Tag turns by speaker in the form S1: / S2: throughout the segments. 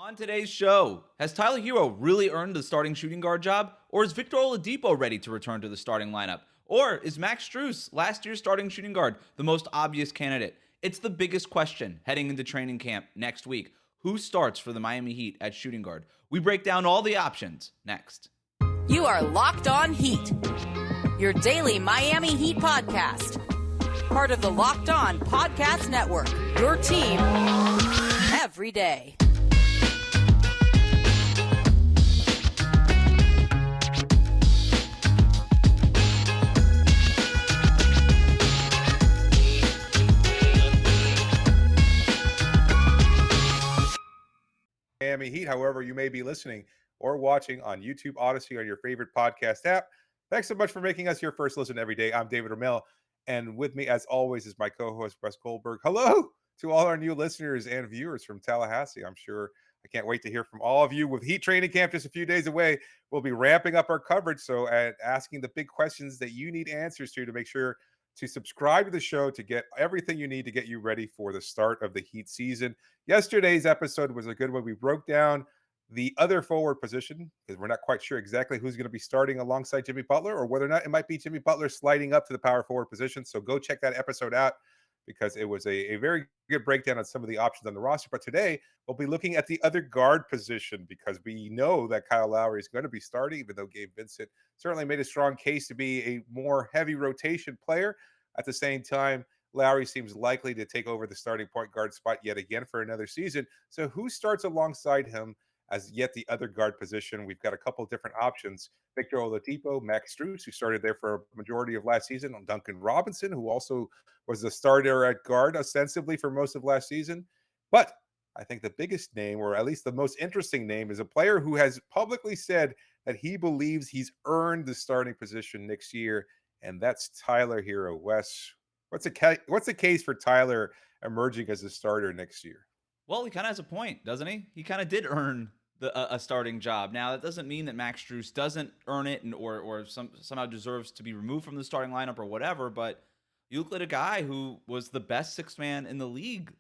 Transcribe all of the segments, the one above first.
S1: On today's show, has Tyler Herro really earned the starting shooting guard job? Or is Victor Oladipo ready to return to the starting lineup? Or is Max Strus, last year's starting shooting guard, the most obvious candidate? It's the biggest question heading into training camp next week. Who starts for the Miami Heat at shooting guard? We break down all the options next.
S2: You are Locked On Heat, your daily Miami Heat podcast. Part of the Locked On Podcast Network, your team every day.
S3: Miami Heat, however you may be listening or watching on YouTube, Odyssey, or your favorite podcast app. Thanks so much for making us your first listen every day. I'm David Ramil, and with me, as always, is my co-host, Wes Goldberg. Hello to all our new listeners and viewers from Tallahassee. I'm sure I can't wait to hear from all of you. With Heat training camp just a few days away, we'll be ramping up our coverage, so asking the big questions that you need answers to make sure to subscribe to the show to get everything you need to get you ready for the start of the Heat season. Yesterday's episode was a good one. We broke down the other forward position because we're not quite sure exactly who's going to be starting alongside Jimmy Butler or whether or not it might be Jimmy Butler sliding up to the power forward position. So go check that episode out because it was a very good breakdown on some of the options on the roster. But today we'll be looking at the other guard position because we know that Kyle Lowry is going to be starting, even though Gabe Vincent certainly made a strong case to be a more heavy rotation player. At the same time, Lowry seems likely to take over the starting point guard spot yet again for another season. So who starts alongside him as yet the other guard position? We've got a couple different options. Victor Oladipo, Max Strus, who started there for a majority of last season, on Duncan Robinson, who also was the starter at guard ostensibly for most of last season. But I think the biggest name, or at least the most interesting name, is a player who has publicly said that he believes he's earned the starting position next year, and that's Tyler Herro. Wes, what's the case for Tyler emerging as a starter next year?
S1: Well, he kind of has a point, doesn't he? He kind of did earn a starting job. Now, that doesn't mean that Max Strus doesn't earn it or somehow deserves to be removed from the starting lineup or whatever, but you look at a guy who was the best sixth man in the league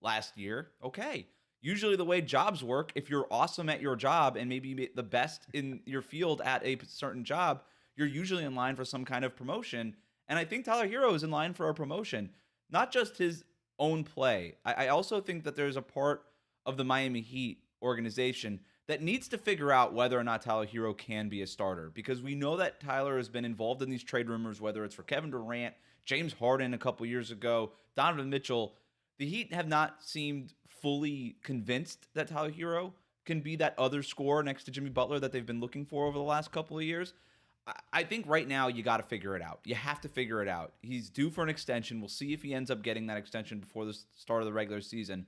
S1: last year. Okay. Usually the way jobs work, if you're awesome at your job and maybe the best in your field at a certain job, you're usually in line for some kind of promotion. And I think Tyler Herro is in line for a promotion, not just his own play. I also think that there's a part of the Miami Heat organization that needs to figure out whether or not Tyler Herro can be a starter, because we know that Tyler has been involved in these trade rumors, whether it's for Kevin Durant, James Harden a couple years ago, Donovan Mitchell. The Heat have not seemed fully convinced that Tyler Herro can be that other scorer next to Jimmy Butler that they've been looking for over the last couple of years. I think right now you got to figure it out. You have to figure it out. He's due for an extension. We'll see if he ends up getting that extension before the start of the regular season.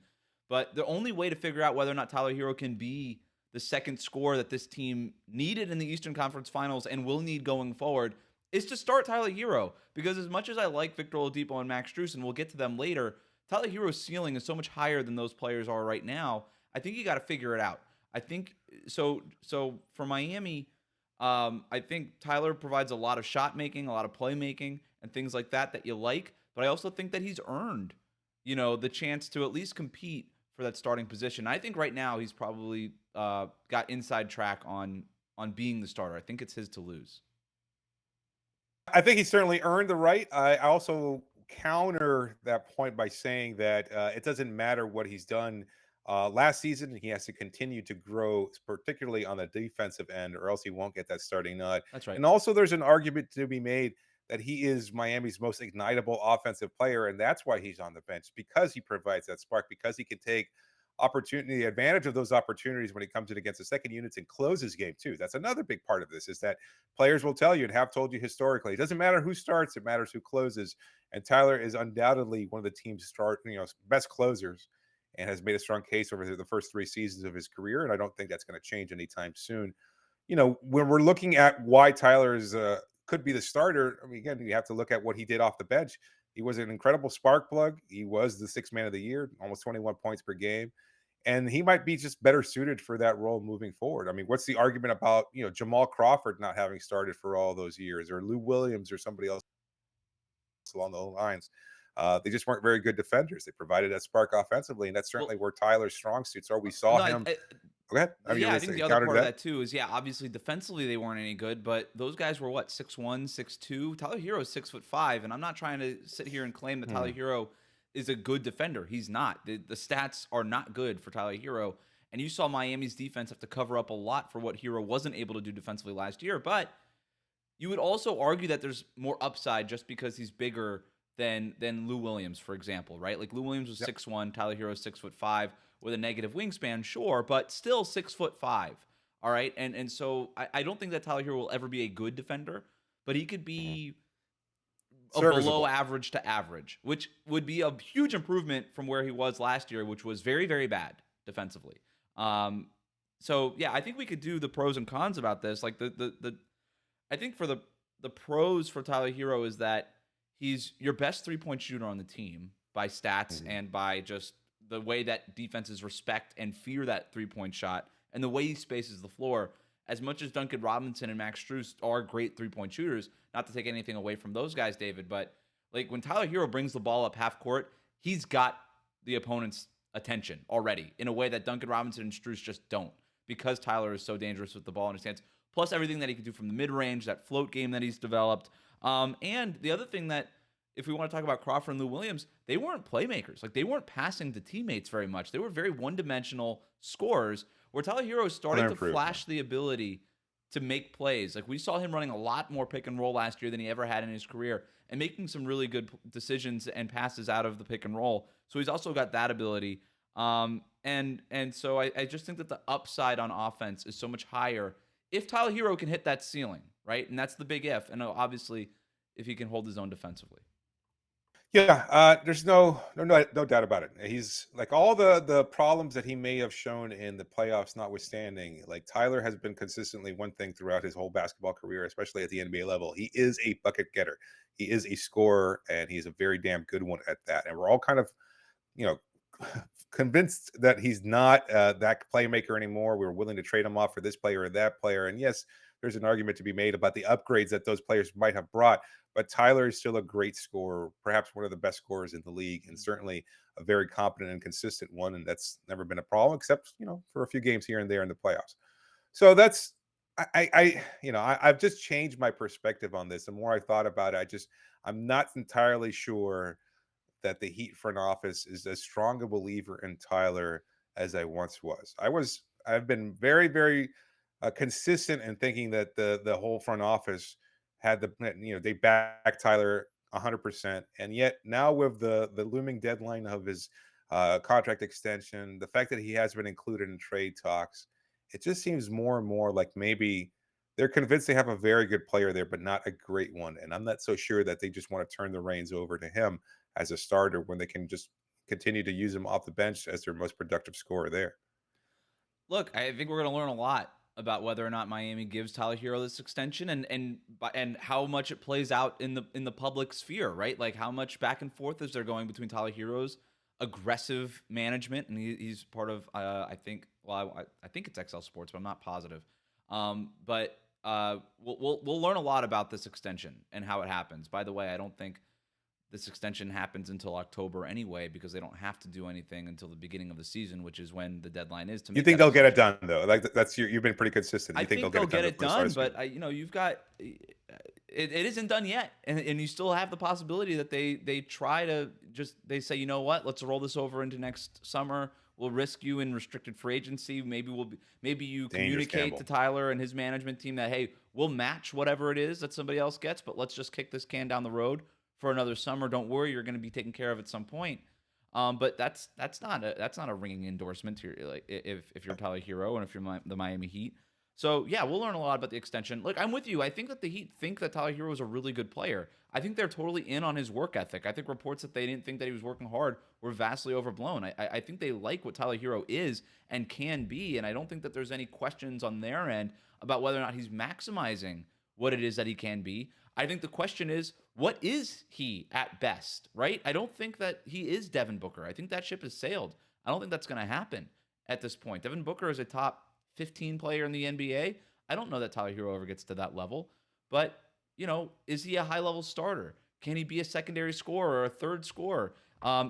S1: But the only way to figure out whether or not Tyler Herro can be the second scorer that this team needed in the Eastern Conference Finals and will need going forward is to start Tyler Herro. Because as much as I like Victor Oladipo and Max Strus, and we'll get to them later, Tyler Herro's ceiling is so much higher than those players are right now. I think you got to figure it out. I think so for Miami, I think Tyler provides a lot of shot making, a lot of play making, and things like that you like. But I also think that he's earned, the chance to at least compete for that starting position. I think right now he's probably got inside track on being the starter. I think it's his to lose.
S3: I think he certainly earned the right. I also counter that point by saying that it doesn't matter what he's done last season. He has to continue to grow, particularly on the defensive end, or else he won't get that starting nod.
S1: That's right.
S3: And also, there's an argument to be made that he is Miami's most ignitable offensive player, and that's why he's on the bench, because he provides that spark, because he can take advantage of those opportunities when he comes in against the second units and closes game too. That's another big part of this, is that players will tell you and have told you historically, it doesn't matter who starts, it matters who closes. And Tyler is undoubtedly one of the team's best closers, and has made a strong case over the first 3 seasons of his career. And I don't think that's going to change anytime soon. When we're looking at why Tyler could be the starter, I mean, again, you have to look at what he did off the bench. He was an incredible spark plug. He was the sixth man of the year, almost 21 points per game. And he might be just better suited for that role moving forward. I mean, what's the argument about, Jamal Crawford not having started for all those years, or Lou Williams or somebody else along those lines? They just weren't very good defenders. They provided that spark offensively, and that's certainly where Tyler's strong suits are. We saw him. Go ahead. I mean, you're
S1: Yeah, I
S3: going
S1: think
S3: to
S1: the other
S3: counter to
S1: part of
S3: that.
S1: that too is, yeah, obviously defensively they weren't any good, but those guys were what, 6'1", 6'2"? Tyler Herro is 6'5", and I'm not trying to sit here and claim that Tyler
S3: Hmm.
S1: Herro is a good defender. He's not. The stats are not good for Tyler Herro, and you saw Miami's defense have to cover up a lot for what Herro wasn't able to do defensively last year. But you would also argue that there's more upside just because he's bigger than Lou Williams, for example, right? Like Lou Williams was
S3: Yep.
S1: 6'1", Tyler Herro is 6'5", with a negative wingspan, sure, but still 6'5". All right, and so I don't think that Tyler Herro will ever be a good defender, but he could
S3: Mhm.
S1: be a below
S3: Serviceable.
S1: average to average, which would be a huge improvement from where he was last year, which was very, very bad defensively. Um, so yeah, I think we could do the pros and cons about this. Like the I think for the pros for Tyler Herro is that he's your best 3-point shooter on the team by stats
S3: Mhm.
S1: and by just the way that defenses respect and fear that 3-point shot and the way he spaces the floor. As much as Duncan Robinson and Max Strus are great 3-point shooters, not to take anything away from those guys, David, but like when Tyler Herro brings the ball up half court, he's got the opponent's attention already in a way that Duncan Robinson and Strus just don't, because Tyler is so dangerous with the ball in his hands. Plus everything that he can do from the mid range, that float game that he's developed. And the other thing that, if we want to talk about Crawford and Lou Williams, they weren't playmakers. Like they weren't passing to teammates very much. They were very one-dimensional scorers. Where Tyler Herro is starting to flash the ability to make plays. Like we saw him running a lot more pick and roll last year than he ever had in his career, and making some really good decisions and passes out of the pick and roll. So he's also got that ability. And so I just think that the upside on offense is so much higher if Tyler Herro can hit that ceiling, right? And that's the big if. And obviously, if he can hold his own defensively.
S3: Yeah, there's no doubt about it. He's like all the problems that he may have shown in the playoffs, notwithstanding. Like Tyler has been consistently one thing throughout his whole basketball career, especially at the NBA level. He is a bucket getter. He is a scorer, and he's a very damn good one at that. And we're all kind of, you know, convinced that he's not that playmaker anymore. We're willing to trade him off for this player or that player. And yes, there's an argument to be made about the upgrades that those players might have brought. But Tyler is still a great scorer, perhaps one of the best scorers in the league, and certainly a very competent and consistent one. And that's never been a problem, except for a few games here and there in the playoffs. So that's I've just changed my perspective on this. The more I thought about it, I'm not entirely sure that the Heat front office is as strong a believer in Tyler as I once was. I've been very, very consistent in thinking that the whole front office had they back Tyler 100%, and yet now with the looming deadline of his contract extension, the fact that he has been included in trade talks, it just seems more and more like maybe they're convinced they have a very good player there, but not a great one. And I'm not so sure that they just want to turn the reins over to him as a starter when they can just continue to use him off the bench as their most productive scorer there.
S1: Look, I think we're going to learn a lot about whether or not Miami gives Tyler Herro this extension, and how much it plays out in the public sphere, right? Like how much back and forth is there going between Tyler Herro's aggressive management, and he's part of I think I think it's XL Sports, but I'm not positive. But we'll learn a lot about this extension and how it happens. By the way, I don't think this extension happens until October anyway, because they don't have to do anything until the beginning of the season, which is when the deadline is to make.
S3: You think they'll get it done though? Like you've been pretty consistent. You
S1: I
S3: think
S1: think
S3: they'll
S1: they'll get
S3: it
S1: it
S3: done?
S1: done, but you've got it isn't done yet, and you still have the possibility that they try to they say, you know what, let's roll this over into next summer. We'll risk you in restricted free agency. Maybe you communicate to Tyler and his management team that, hey, we'll match whatever it is that somebody else gets, but let's just kick this can down the road for another summer. Don't worry, you're going to be taken care of at some point. But that's not a ringing endorsement to your, like if you're Tyler Herro and if you're the Miami Heat. So yeah, we'll learn a lot about the extension. Look, I'm with you. I think that the Heat think that Tyler Herro is a really good player. I think they're totally in on his work ethic. I think reports that they didn't think that he was working hard were vastly overblown. I think they like what Tyler Herro is and can be, and I don't think that there's any questions on their end about whether or not he's maximizing what it is that he can be. I think the question is, what is he at best, right? I don't think that he is Devin Booker. I think that ship has sailed. I don't think that's going to happen at this point. Devin Booker is a top 15 player in the NBA. I don't know that Tyler Herro ever gets to that level. But, is he a high-level starter? Can he be a secondary scorer or a third scorer?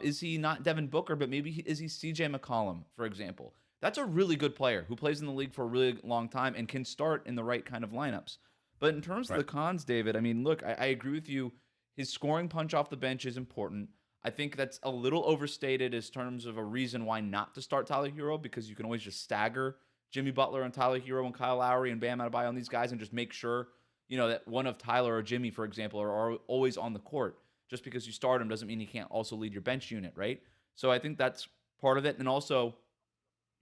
S1: Is he not Devin Booker, but maybe is he CJ McCollum, for example? That's a really good player who plays in the league for a really long time and can start in the right kind of lineups. But in terms of
S3: Right.
S1: the cons, David, I mean, look, I agree with you. His scoring punch off the bench is important. I think that's a little overstated as terms of a reason why not to start Tyler Herro, because you can always just stagger Jimmy Butler and Tyler Herro and Kyle Lowry and Bam Adebayo on these guys and just make sure, that one of Tyler or Jimmy, for example, are always on the court. Just because you start him doesn't mean he can't also lead your bench unit, right? So I think that's part of it. And also,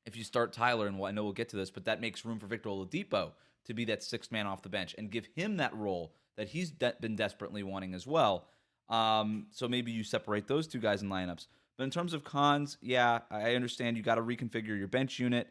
S1: if you start Tyler, and I know we'll get to this, but that makes room for Victor Oladipo to be that sixth man off the bench and give him that role that he's been desperately wanting as well. So maybe you separate those two guys in lineups. But in terms of cons, yeah, I understand you got to reconfigure your bench unit.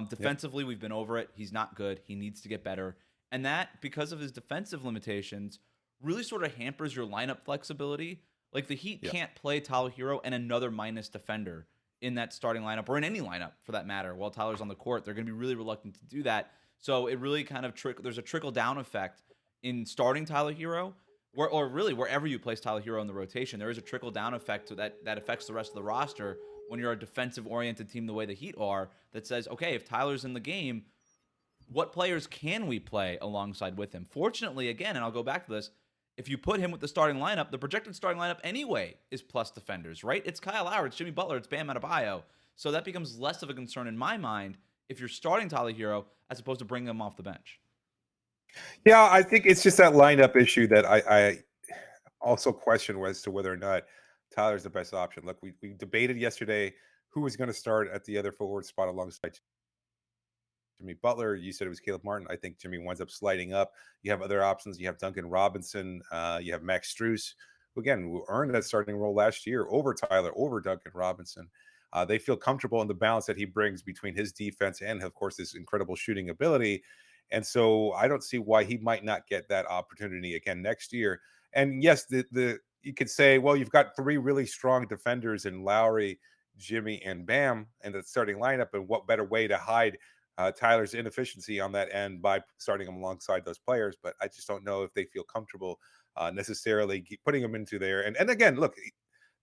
S1: Defensively, we've been over it. He's not good. He needs to get better. And that, because of his defensive limitations, really sort of hampers your lineup flexibility. Like the Heat can't play Tyler Herro and another minus defender in that starting lineup, or in any lineup for that matter, while Tyler's on the court. They're going to be really reluctant to do that. So it really kind of there's a trickle-down effect in starting Tyler Herro, or really wherever you place Tyler Herro in the rotation. There is a trickle-down effect that affects the rest of the roster when you're a defensive-oriented team the way the Heat are, that says, okay, if Tyler's in the game, what players can we play alongside with him? Fortunately, again, and I'll go back to this, if you put him with the starting lineup, the projected starting lineup anyway is plus defenders, right? It's Kyle Lowry, it's Jimmy Butler, it's Bam Adebayo. So that becomes less of a concern in my mind if you're starting Tyler Herro as opposed to bringing him off the bench.
S3: Yeah, I think it's just that lineup issue that I also question as to whether or not Tyler's the best option. Look, we debated yesterday who was going to start at the other forward spot alongside Jimmy Butler. You said it was Caleb Martin. I think Jimmy winds up sliding up. You have other options. You have Duncan Robinson. You have Max Strus, who again earned that starting role last year over Tyler, over Duncan Robinson. They feel comfortable in the balance that he brings between his defense and, of course, his incredible shooting ability. And so I don't see why he might not get that opportunity again next year. And yes, the you could say, well, you've got three really strong defenders in Lowry, Jimmy, and Bam in the starting lineup. And what better way to hide Tyler's inefficiency on that end by starting him alongside those players? But I just don't know if they feel comfortable necessarily putting him into there. And again, look,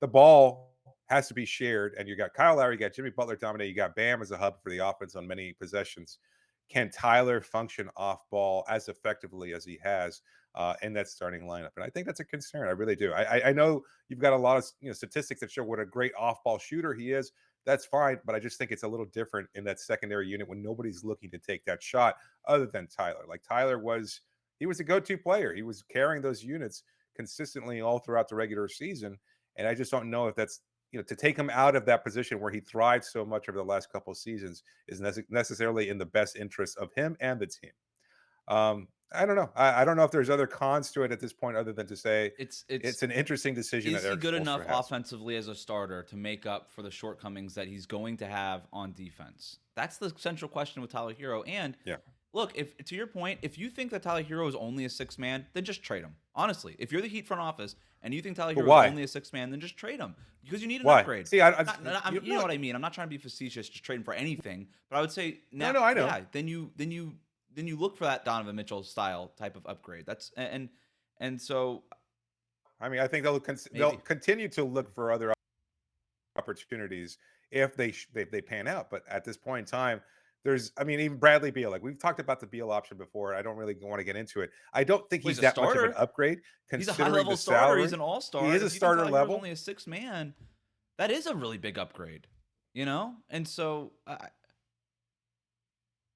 S3: the ball has to be shared. And you got Kyle Lowry, you got Jimmy Butler dominate, you got Bam as a hub for the offense on many possessions. Can Tyler function off ball as effectively as he has in that starting lineup? And I think that's a concern. I really do. I know you've got a lot of statistics that show what a great off ball shooter he is. That's fine, but I just think it's a little different in that secondary unit when nobody's looking to take that shot other than Tyler. Like Tyler he was a go-to player. He was carrying those units consistently all throughout the regular season, and I just don't know if that's to take him out of that position where he thrived so much over the last couple of seasons is necessarily in the best interest of him and the team. I don't know. I don't know if there's other cons to it at this point other than to say it's an interesting decision.
S1: Is he good enough offensively as a starter to make up for the shortcomings that he's going to have on defense? That's the central question with Tyler Herro. And look, if to your point, if you think that Tyler Herro is only a sixth man, then just trade him. Honestly, if you're the Heat front office and you think Tyler Herro is only a sixth man, then just trade him because you need an upgrade.
S3: See,
S1: you know what I mean. I'm not trying to be facetious, just trading for anything. But I would say now,
S3: no, I know.
S1: Yeah, then you look for that Donovan Mitchell style type of upgrade. That's and so.
S3: I mean, I think they'll continue to look for other opportunities if they pan out. But at this point in time, even Bradley Beal. Like we've talked about the Beal option before. I don't really want to get into it. I don't think he's that much of an upgrade.
S1: He's a high-level starter. He's an all-star.
S3: He is a starter level.
S1: Only a sixth man. That is a really big upgrade, And so.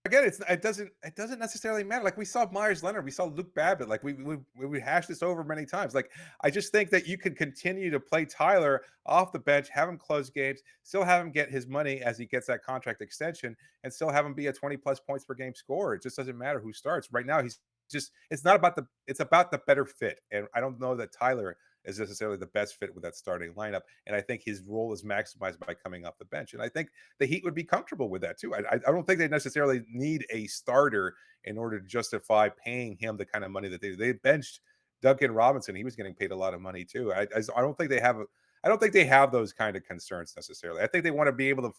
S3: Again, it doesn't necessarily matter. Like we saw Myers Leonard, we saw Luke Babbitt. Like we hashed this over many times. Like I just think that you could continue to play Tyler off the bench, have him close games, still have him get his money as he gets that contract extension, and still have him be a 20+ points per game scorer. It just doesn't matter who starts. Right now, it's about the better fit. And I don't know that Tyler is necessarily the best fit with that starting lineup. And I think his role is maximized by coming off the bench. And I think the Heat would be comfortable with that too. I don't think they necessarily need a starter in order to justify paying him the kind of money that they benched Duncan Robinson. He was getting paid a lot of money too. I don't think they have those kind of concerns necessarily. I think they want to be able to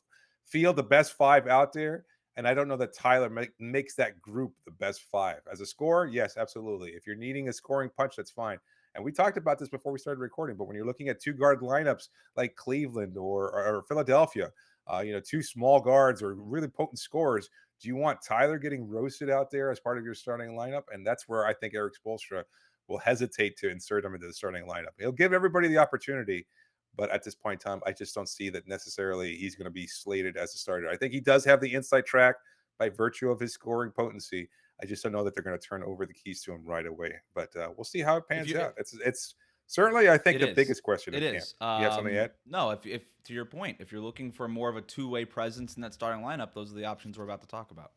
S3: field the best five out there. And I don't know that Tyler makes that group the best five. As a scorer, yes, absolutely. If you're needing a scoring punch, that's fine. And we talked about this before we started recording, but when you're looking at two guard lineups like Cleveland or Philadelphia, two small guards or really potent scorers. Do you want Tyler getting roasted out there as part of your starting lineup? And that's where I think Eric Spoelstra will hesitate to insert him into the starting lineup. He'll give everybody the opportunity, but at this point in time, I just don't see that necessarily he's going to be slated as a starter. I think he does have the inside track by virtue of his scoring potency. I just don't know that they're going to turn over the keys to him right away. But we'll see how it pans out. It's certainly, I think, the biggest question in camp. You have something yet?
S1: No, if to your point, if you're looking for more of a two-way presence in that starting lineup, those are the options we're about to talk about.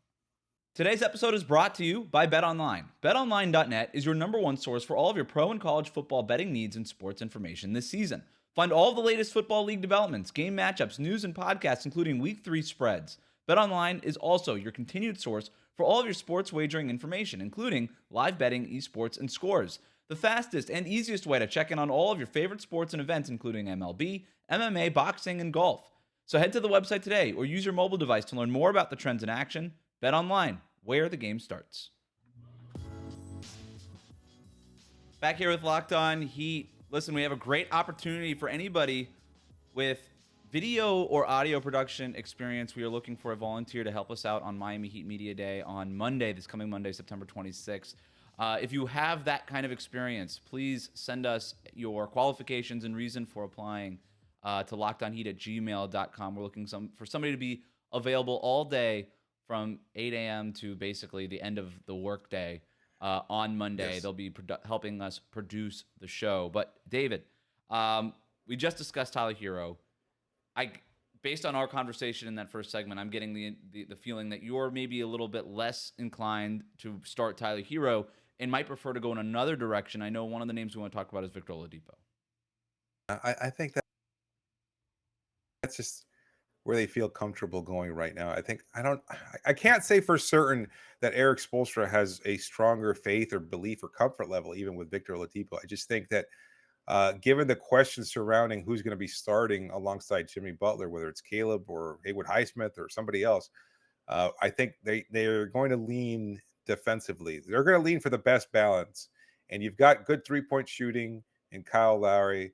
S1: Today's episode is brought to you by BetOnline. BetOnline.net is your number one source for all of your pro and college football betting needs and sports information this season. Find all the latest football league developments, game matchups, news, and podcasts, including Week 3 spreads. BetOnline is also your continued source for all of your sports wagering information, including live betting, esports, and scores. The fastest and easiest way to check in on all of your favorite sports and events, including MLB, MMA, boxing, and golf. So head to the website today or use your mobile device to learn more about the trends in action. BetOnline, where the game starts. Back here with Locked On Heat. Listen, we have a great opportunity for anybody with video or audio production experience. We are looking for a volunteer to help us out on Miami Heat Media Day on Monday, this coming Monday, September 26th. If you have that kind of experience, please send us your qualifications and reason for applying to lockedonheat@gmail.com. We're looking for somebody to be available all day from 8 a.m. to basically the end of the workday on Monday. Yes. They'll be helping us produce the show. But David, we just discussed Tyler Herro. Based on our conversation in that first segment, I'm getting the feeling that you're maybe a little bit less inclined to start Tyler Herro and might prefer to go in another direction. I know one of the names we want to talk about is Victor Oladipo.
S3: I think that's just where they feel comfortable going right now. I can't say for certain that Eric Spoelstra has a stronger faith or belief or comfort level even with Victor Oladipo. I just think that given the questions surrounding who's going to be starting alongside Jimmy Butler, whether it's Caleb or Haywood Highsmith or somebody else, I think they're going to lean defensively. They're going to lean for the best balance. And you've got good three-point shooting in Kyle Lowry.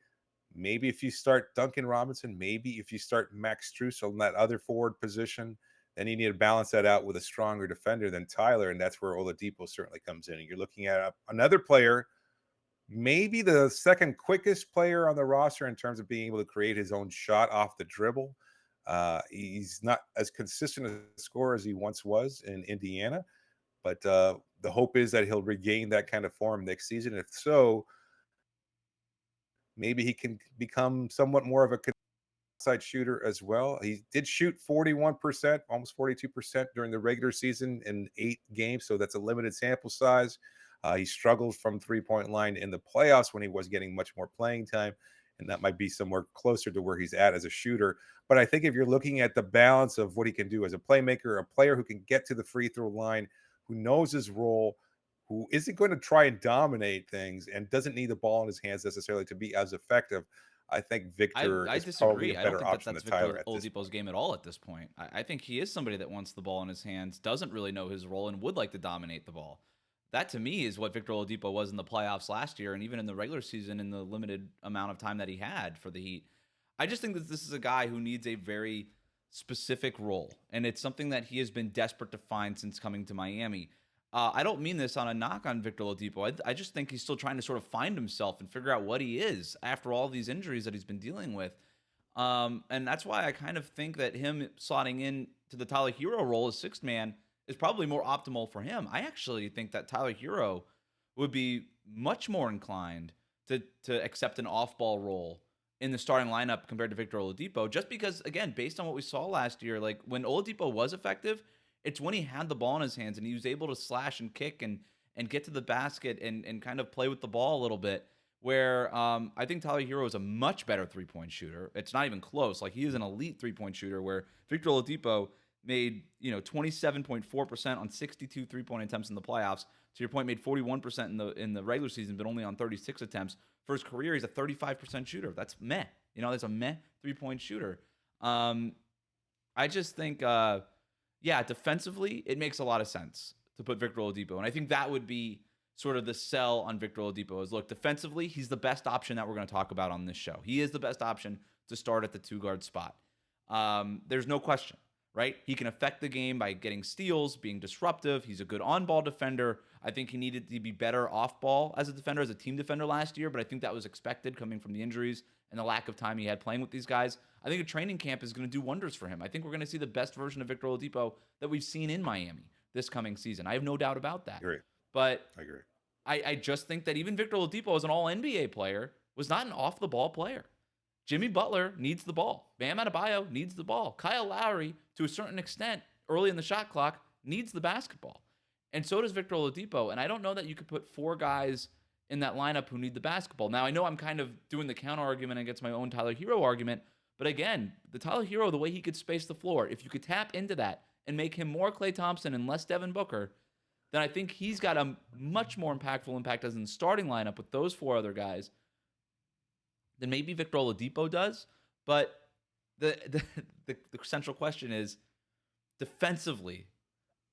S3: Maybe if you start Duncan Robinson, maybe if you start Max Strus on that other forward position, then you need to balance that out with a stronger defender than Tyler. And that's where Oladipo certainly comes in. And you're looking at another player, maybe the second quickest player on the roster in terms of being able to create his own shot off the dribble. He's not as consistent a scorer as he once was in Indiana, but the hope is that he'll regain that kind of form next season. If so, maybe he can become somewhat more of a outside shooter as well. He did shoot 41%, almost 42% during the regular season in 8 games, so that's a limited sample size. He struggled from three-point line in the playoffs when he was getting much more playing time, and that might be somewhere closer to where he's at as a shooter. But I think if you're looking at the balance of what he can do as a playmaker, a player who can get to the free throw line, who knows his role, who isn't going to try and dominate things and doesn't need the ball in his hands necessarily to be as effective, I think Victor is probably a better option than Tyler.
S1: I don't think that's Victor Oladipo's game at all at this point. I think he is somebody that wants the ball in his hands, doesn't really know his role, and would like to dominate the ball. That, to me, is what Victor Oladipo was in the playoffs last year and even in the regular season in the limited amount of time that he had for the Heat. I just think that this is a guy who needs a very specific role, and it's something that he has been desperate to find since coming to Miami. I don't mean this on a knock on Victor Oladipo. I just think he's still trying to sort of find himself and figure out what he is after all these injuries that he's been dealing with. And that's why I kind of think that him slotting in to the Tyler Herro role as sixth man is probably more optimal for him. I actually think that Tyler Herro would be much more inclined to accept an off-ball role in the starting lineup compared to Victor Oladipo, just because, again, based on what we saw last year, like when Oladipo was effective, it's when he had the ball in his hands and he was able to slash and kick and get to the basket and kind of play with the ball a little bit, where I think Tyler Herro is a much better three-point shooter. It's not even close. Like, he is an elite three-point shooter, where Victor Oladipo made 27.4% on 62 three-point attempts in the playoffs. To your point, made 41% in the regular season, but only on 36 attempts. For his career, he's a 35% shooter. That's meh. That's a meh three-point shooter. I just think, defensively, it makes a lot of sense to put Victor Oladipo. And I think that would be sort of the sell on Victor Oladipo is, look, defensively, he's the best option that we're going to talk about on this show. He is the best option to start at the two-guard spot. There's no question, right? He can affect the game by getting steals, being disruptive. He's a good on-ball defender. I think he needed to be better off-ball as a defender, as a team defender last year, but I think that was expected coming from the injuries and the lack of time he had playing with these guys. I think a training camp is going to do wonders for him. I think we're going to see the best version of Victor Oladipo that we've seen in Miami this coming season. I have no doubt about that.
S3: Agree.
S1: But
S3: I agree.
S1: I just think that even Victor Oladipo, as an all-NBA player, was not an off-the-ball player. Jimmy Butler needs the ball. Bam Adebayo needs the ball. Kyle Lowry, to a certain extent, early in the shot clock, needs the basketball. And so does Victor Oladipo. And I don't know that you could put 4 guys in that lineup who need the basketball. Now, I know I'm kind of doing the counter argument against my own Tyler Herro argument. But again, the Tyler Herro, the way he could space the floor, if you could tap into that and make him more Klay Thompson and less Devin Booker, then I think he's got a much more impactful impact as in the starting lineup with those 4 other guys than maybe Victor Oladipo does. But the central question is, defensively,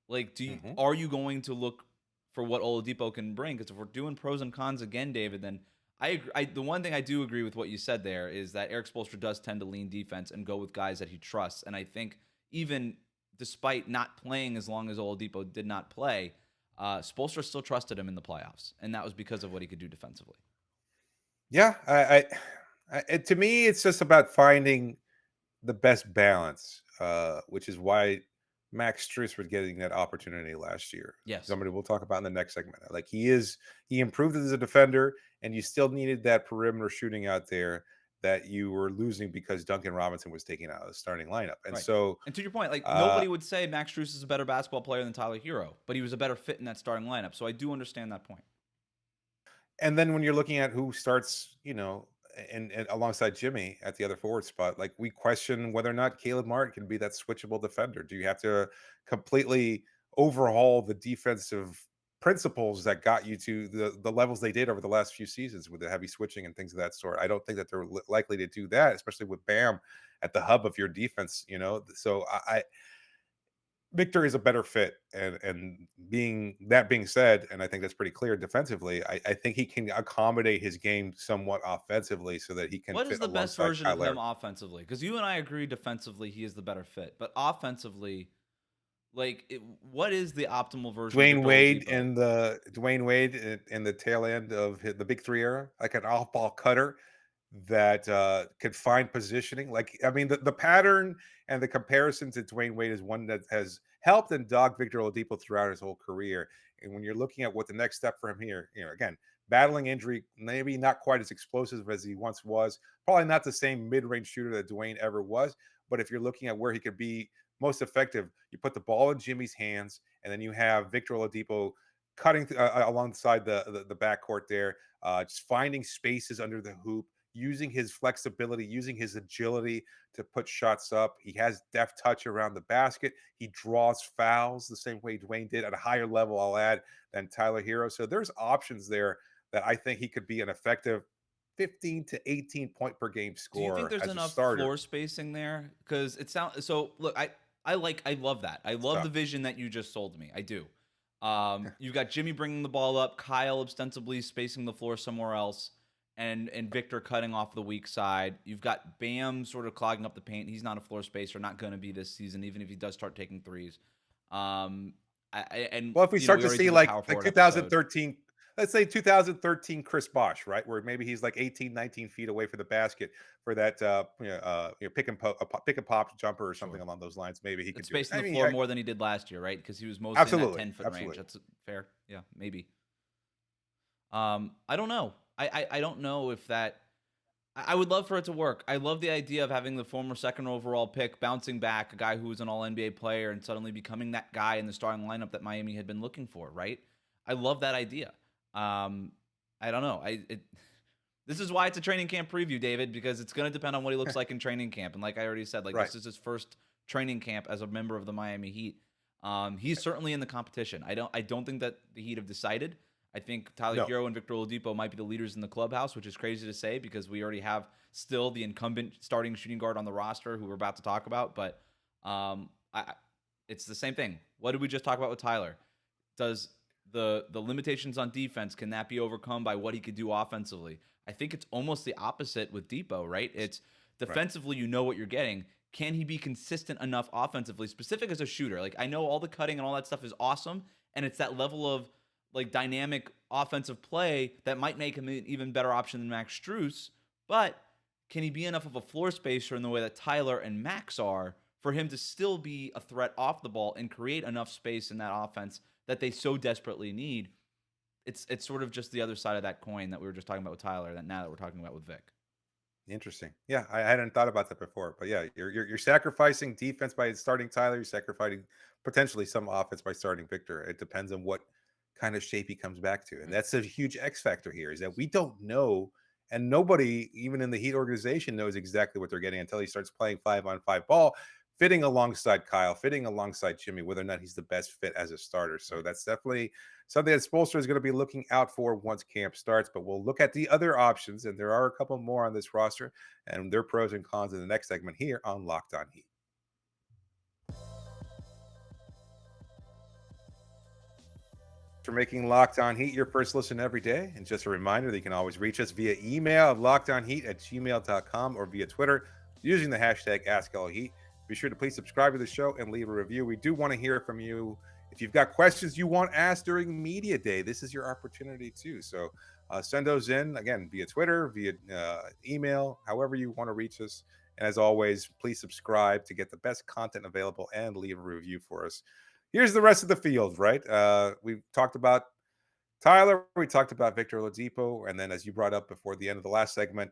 S1: like, are you going to look for what Oladipo can bring? Because if we're doing pros and cons again, David, then I agree. The one thing I do agree with what you said there is that Eric Spoelstra does tend to lean defense and go with guys that he trusts. And I think even despite not playing as long as Oladipo did not play, Spoelstra still trusted him in the playoffs, and that was because of what he could do defensively.
S3: Yeah, to me, it's just about finding the best balance, which is why Max Strus was getting that opportunity last year.
S1: Yes.
S3: Somebody we'll talk about in the next segment. Like he improved as a defender, and you still needed that perimeter shooting out there that you were losing because Duncan Robinson was taken out of the starting lineup. And so,
S1: and to your point, like nobody would say Max Strus is a better basketball player than Tyler Herro, but he was a better fit in that starting lineup. So I do understand that point.
S3: And then when you're looking at who starts, and alongside Jimmy at the other forward spot, like we question whether or not Caleb Martin can be that switchable defender. Do you have to completely overhaul the defensive principles that got you to the levels they did over the last few seasons with the heavy switching and things of that sort? I don't think that they're likely to do that, especially with Bam at the hub of your defense, So Victor is a better fit, and being said, and I think that's pretty clear defensively, I think he can accommodate his game somewhat offensively so that he can.
S1: What
S3: fit
S1: is the best
S3: alongside
S1: version of
S3: Tyler.
S1: him offensively? Because you and I agree defensively he is the better fit, but offensively, what is the optimal version?
S3: Dwayne
S1: of
S3: Wade
S1: Oladipo?
S3: in the tail end of the Big Three era, like an off-ball cutter that could find positioning. Like, I mean, the pattern and the comparison to Dwayne Wade is one that has helped and dogged Victor Oladipo throughout his whole career. And when you're looking at what the next step for him here, again, battling injury, maybe not quite as explosive as he once was, probably not the same mid-range shooter that Dwayne ever was. But if you're looking at where he could be most effective, you put the ball in Jimmy's hands, and then you have Victor Oladipo cutting alongside the backcourt there, just finding spaces under the hoop, using his flexibility, using his agility to put shots up. He has deft touch around the basket. He draws fouls the same way Dwayne did at a higher level, I'll add, than Tyler Herro. So there's options there that I think he could be an effective 15 to 18 point per game scorer.
S1: Do you think there's enough floor spacing there? Because it sounds so. Look, I love that. I love the vision that you just sold me. I do. You've got Jimmy bringing the ball up, Kyle ostensibly spacing the floor somewhere else, and Victor cutting off the weak side. You've got Bam sort of clogging up the paint. He's not a floor spacer, not going to be this season, even if he does start taking threes.
S3: If we start to see like 2013, let's say 2013 Chris Bosh, right, where maybe he's like 18, 19 feet away from the basket for that pick and pop jumper or something along those lines. Maybe he could
S1: spacing the floor more than he did last year, right? Because he was mostly in that 10-foot range. That's fair. Yeah, maybe. I don't know. I don't know if that. I would love for it to work. I love the idea of having the former second overall pick bouncing back, a guy who was an All-NBA player, and suddenly becoming that guy in the starting lineup that Miami had been looking for, right? I love that idea. I don't know. This is why it's a training camp preview, David, because it's going to depend on what he looks like in training camp. And like I already said, this is his first training camp as a member of the Miami Heat. He's certainly in the competition. I don't think that the Heat have decided. I think Tyler Herro and Victor Oladipo might be the leaders in the clubhouse, which is crazy to say because we already have still the incumbent starting shooting guard on the roster who we're about to talk about. But it's the same thing. What did we just talk about with Tyler? Does the limitations on defense, can that be overcome by what he could do offensively? I think it's almost the opposite with Depot, right? It's defensively, you know what you're getting. can he be consistent enough offensively, specific as a shooter? Like, I know all the cutting and all that stuff is awesome, and it's that level of like dynamic offensive play that might make him an even better option than Max Strus, but can he be enough of a floor spacer in the way that Tyler and Max are for him to still be a threat off the ball and create enough space in that offense that they so desperately need? It's sort of just the other side of that coin that we were just talking about with Tyler, that now that we're talking about with Vic.
S3: Interesting. Yeah, I hadn't thought about that before. But yeah, you're sacrificing defense by starting Tyler. You're sacrificing potentially some offense by starting Victor. It depends on what kind of shape he comes back to, and that's a huge X factor here. Is that we don't know, and nobody, even in the Heat organization, knows exactly what they're getting until he starts playing 5-on-5 ball, fitting alongside Kyle, fitting alongside Jimmy, whether or not he's the best fit as a starter. So that's definitely something that Spoelstra is going to be looking out for once camp starts. But we'll look at the other options, and there are a couple more on this roster and their pros and cons in the next segment here on Locked On Heat. For making Locked On Heat your first listen every day. And just a reminder that you can always reach us via email at lockedonheat@gmail.com or via Twitter using the hashtag AskLHeat. Be sure to please subscribe to the show and leave a review. We do want to hear from you. If you've got questions you want asked during Media Day, this is your opportunity too. So send those in, again, via Twitter, via email, however you want to reach us. And as always, please subscribe to get the best content available and leave a review for us. Here's the rest of the field, right? We talked about Tyler. We talked about Victor Oladipo. And then as you brought up before the end of the last segment,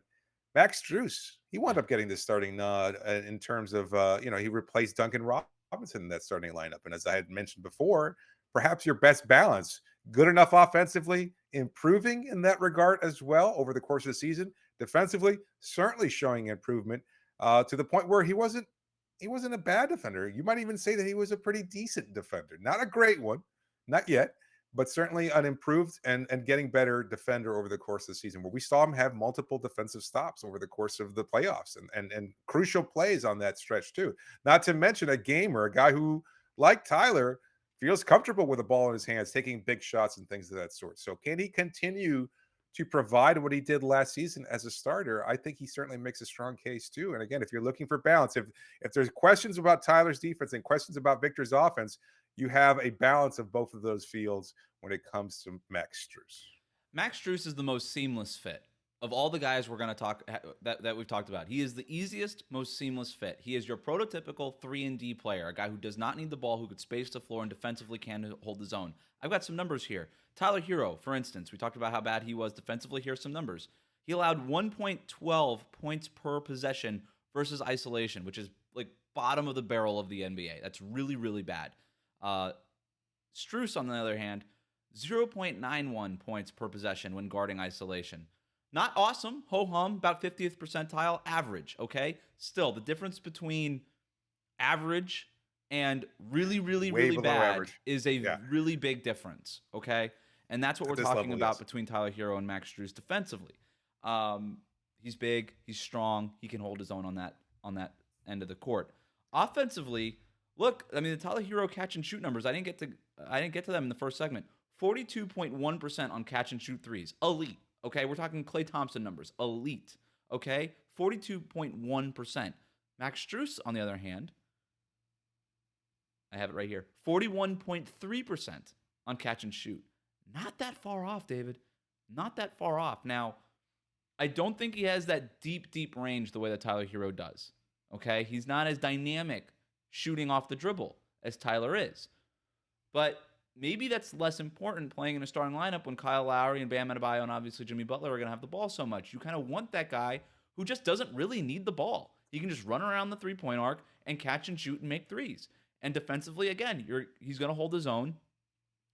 S3: Max Strus, he wound up getting the starting nod in terms of, he replaced Duncan Robinson in that starting lineup. And as I had mentioned before, perhaps your best balance, good enough offensively, improving in that regard as well over the course of the season. Defensively, certainly showing improvement to the point where he wasn't a bad defender. You might even say that he was a pretty decent defender. Not a great one, not yet, but certainly an improved and getting better defender over the course of the season, where we saw him have multiple defensive stops over the course of the playoffs and crucial plays on that stretch too. Not to mention a gamer, a guy who, like Tyler, feels comfortable with the ball in his hands, taking big shots and things of that sort. So can he continue to provide what he did last season as a starter? I think he certainly makes a strong case too. And again, if you're looking for balance, if there's questions about Tyler's defense and questions about Victor's offense, you have a balance of both of those fields when it comes to Max Strus.
S1: Max Strus is the most seamless fit of all the guys we're going to talk that we've talked about. He is the easiest, most seamless fit. He is your prototypical 3-and-D player, a guy who does not need the ball, who could space the floor and defensively can hold his own. I've got some numbers here. Tyler Herro, for instance, we talked about how bad he was defensively. Here's some numbers. He allowed 1.12 points per possession versus isolation, which is like bottom of the barrel of the NBA. That's really, really bad. Strus, on the other hand, 0.91 points per possession when guarding isolation. Not awesome, ho-hum, about 50th percentile, average, okay? Still, the difference between average and really, really,
S3: Way
S1: really
S3: below
S1: bad
S3: average.
S1: is a really big difference, okay? And that's what
S3: At
S1: we're
S3: this
S1: talking
S3: level,
S1: about
S3: yes.
S1: between Tyler Herro and Max Strus defensively. He's big, he's strong, he can hold his own on that end of the court. Offensively, look, I mean, the Tyler Herro catch and shoot numbers, I didn't get to them in the first segment. 42.1% on catch and shoot threes. Elite. Okay, we're talking Klay Thompson numbers. Elite. Okay, 42.1%. Max Strus, on the other hand, I have it right here. 41.3% on catch and shoot. Not that far off, David. Not that far off. Now, I don't think he has that deep range the way that Tyler Herro does. Okay, he's not as dynamic shooting off the dribble as Tyler is. But maybe that's less important playing in a starting lineup when Kyle Lowry and Bam Adebayo and obviously Jimmy Butler are going to have the ball so much. You kind of want that guy who just doesn't really need the ball. He can just run around the three-point arc and catch and shoot and make threes. And defensively, again, he's going to hold his own.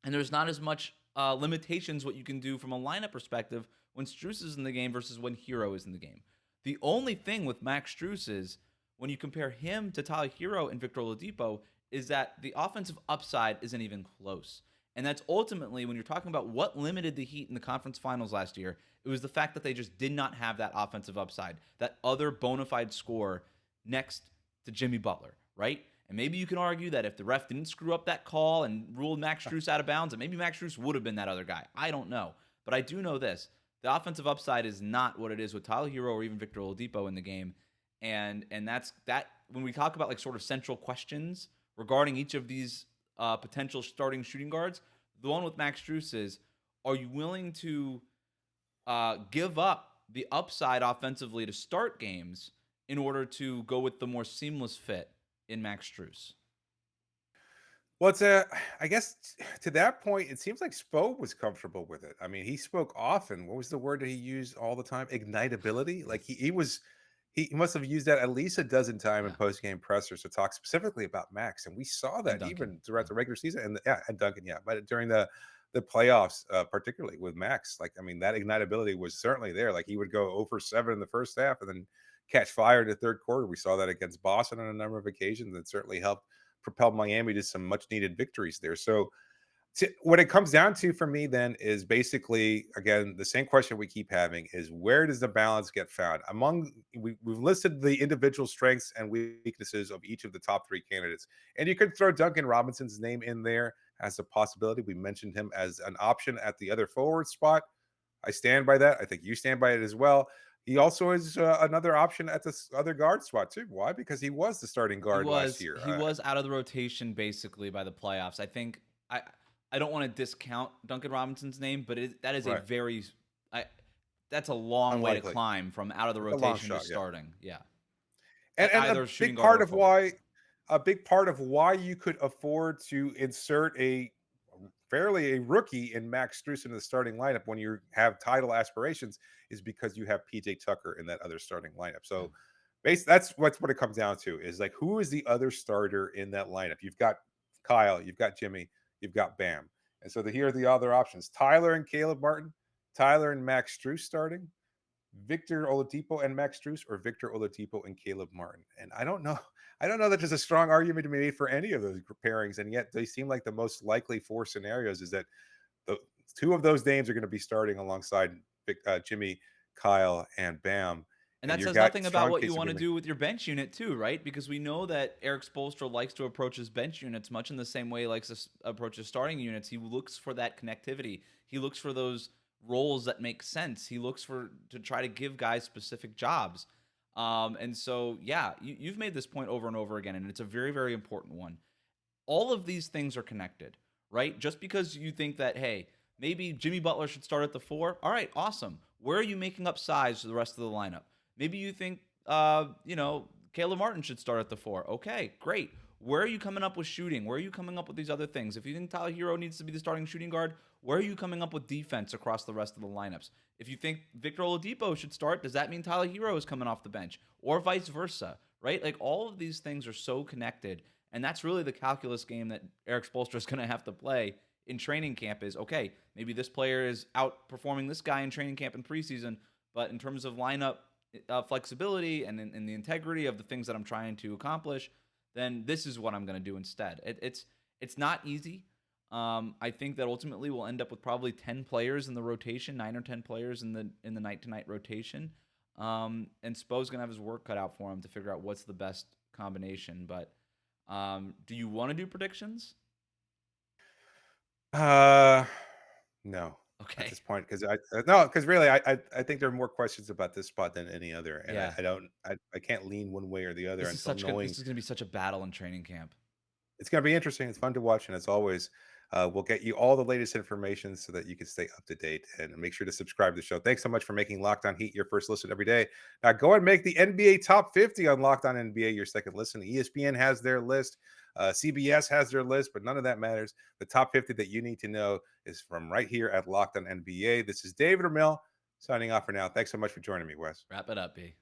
S1: And there's not as much limitations what you can do from a lineup perspective when Strus is in the game versus when Herro is in the game. The only thing with Max Strus is when you compare him to Tyler Herro and Victor Oladipo is that the offensive upside isn't even close. And that's ultimately, when you're talking about what limited the Heat in the conference finals last year, it was the fact that they just did not have that offensive upside, that other bona fide scorer next to Jimmy Butler, right? And maybe you can argue that if the ref didn't screw up that call and ruled Max Strus out of bounds, that maybe Max Strus would have been that other guy. I don't know. But I do know this. The offensive upside is not what it is with Tyler Herro or even Victor Oladipo in the game. And that when we talk about like sort of central questions regarding each of these potential starting shooting guards, the one with Max Strus is, are you willing to give up the upside offensively to start games in order to go with the more seamless fit in Max Strus?
S3: Well, I guess to that point, it seems like Spo was comfortable with it. I mean, he spoke often. What was the word that he used all the time? Ignitability. Like he must have used that at least a dozen times in
S1: Yeah.
S3: post game pressers to talk specifically about Max, and we saw
S1: And
S3: that
S1: Duncan.
S3: even throughout the regular season and Duncan, yeah, but during the playoffs, particularly with Max, like I mean, that ignitability was certainly there. Like he would go over 7 in the first half and then catch fire in the third quarter. We saw that against Boston on a number of occasions, and certainly helped propelled Miami to some much needed victories there. So what it comes down to for me then is basically, again, the same question we keep having is where does the balance get found among we've listed the individual strengths and weaknesses of each of the top 3 candidates, and you could throw Duncan Robinson's name in there as a possibility. We mentioned him as an option at the other forward spot. I stand by that. I think you stand by it as well. He also is another option at this other guard spot too. Why? Because he was the starting
S1: He
S3: guard last
S1: was
S3: year.
S1: he was out of the rotation basically by the playoffs. I think I don't want to discount Duncan Robinson's name, but that is a
S3: Right.
S1: very that's a long way to
S3: Unlikely.
S1: climb from out of the
S3: It's a long
S1: rotation to
S3: shot, yeah.
S1: starting. Yeah.
S3: And
S1: At
S3: and
S1: either
S3: a
S1: shooting
S3: big
S1: guard
S3: part
S1: or
S3: of
S1: forward.
S3: why you could afford to insert a fairly a rookie in Max Strus into the starting lineup when you have title aspirations is because you have PJ Tucker in that other starting lineup. So that's what it comes down to is like who is the other starter in that lineup? You've got Kyle, you've got Jimmy, you've got Bam. And so here are the other options. Tyler and Caleb Martin, Tyler and Max Strus starting, Victor Oladipo and Max Strus, or Victor Oladipo and Caleb Martin. And I don't know. I don't know that there's a strong argument to be made for any of those pairings. And yet they seem like the most likely 4 scenarios is that the 2 of those names are going to be starting alongside Jimmy, Kyle, and Bam.
S1: And
S3: And
S1: that
S3: you've
S1: says
S3: got
S1: nothing about
S3: strong
S1: what you
S3: case
S1: want to
S3: argument.
S1: do with your bench unit too, right? Because we know that Eric Spoelstra likes to approach his bench units much in the same way he likes to approach his starting units. He looks for that connectivity. He looks for those roles that make sense. He looks to try to give guys specific jobs. And so, yeah, you've made this point over and over again, and it's a very, very important one. All of these things are connected, right? Just because you think that, hey, maybe Jimmy Butler should start at the 4. All right, awesome. Where are you making up size to the rest of the lineup? Maybe you think, Caleb Martin should start at the 4. Okay, great. Where are you coming up with shooting? Where are you coming up with these other things? If you think Tyler Herro needs to be the starting shooting guard, where are you coming up with defense across the rest of the lineups? If you think Victor Oladipo should start, does that mean Tyler Herro is coming off the bench? Or vice versa, right? Like all of these things are so connected. And that's really the calculus game that Eric Spoelstra is going to have to play in training camp is, okay, maybe this player is outperforming this guy in training camp in preseason, but in terms of lineup flexibility and in the integrity of the things that I'm trying to accomplish, then this is what I'm going to do instead. It's not easy. I think that ultimately we'll end up with probably 10 players in the rotation, 9 or 10 players in the night-to-night rotation. And Spo's going to have his work cut out for him to figure out what's the best combination. But do you want to do predictions?
S3: No.
S1: Okay.
S3: At this point, because no, because really, I think there are more questions about this spot than any other, and
S1: Yeah.
S3: I can't lean one way or the other
S1: This is
S3: until knowing
S1: this is going to be such a battle in training camp.
S3: it's going to be interesting. It's fun to watch, and as always, we'll get you all the latest information so that you can stay up to date. And make sure to subscribe to the show. Thanks so much for making Locked On Heat your first listen every day. Now go and make the NBA Top 50 on Locked On NBA your second listen. ESPN has their list. CBS has their list, but none of that matters. The top 50 that you need to know is from right here at Locked On NBA. This is David Ramil signing off for now. Thanks so much for joining me, Wes.
S1: Wrap it up, B.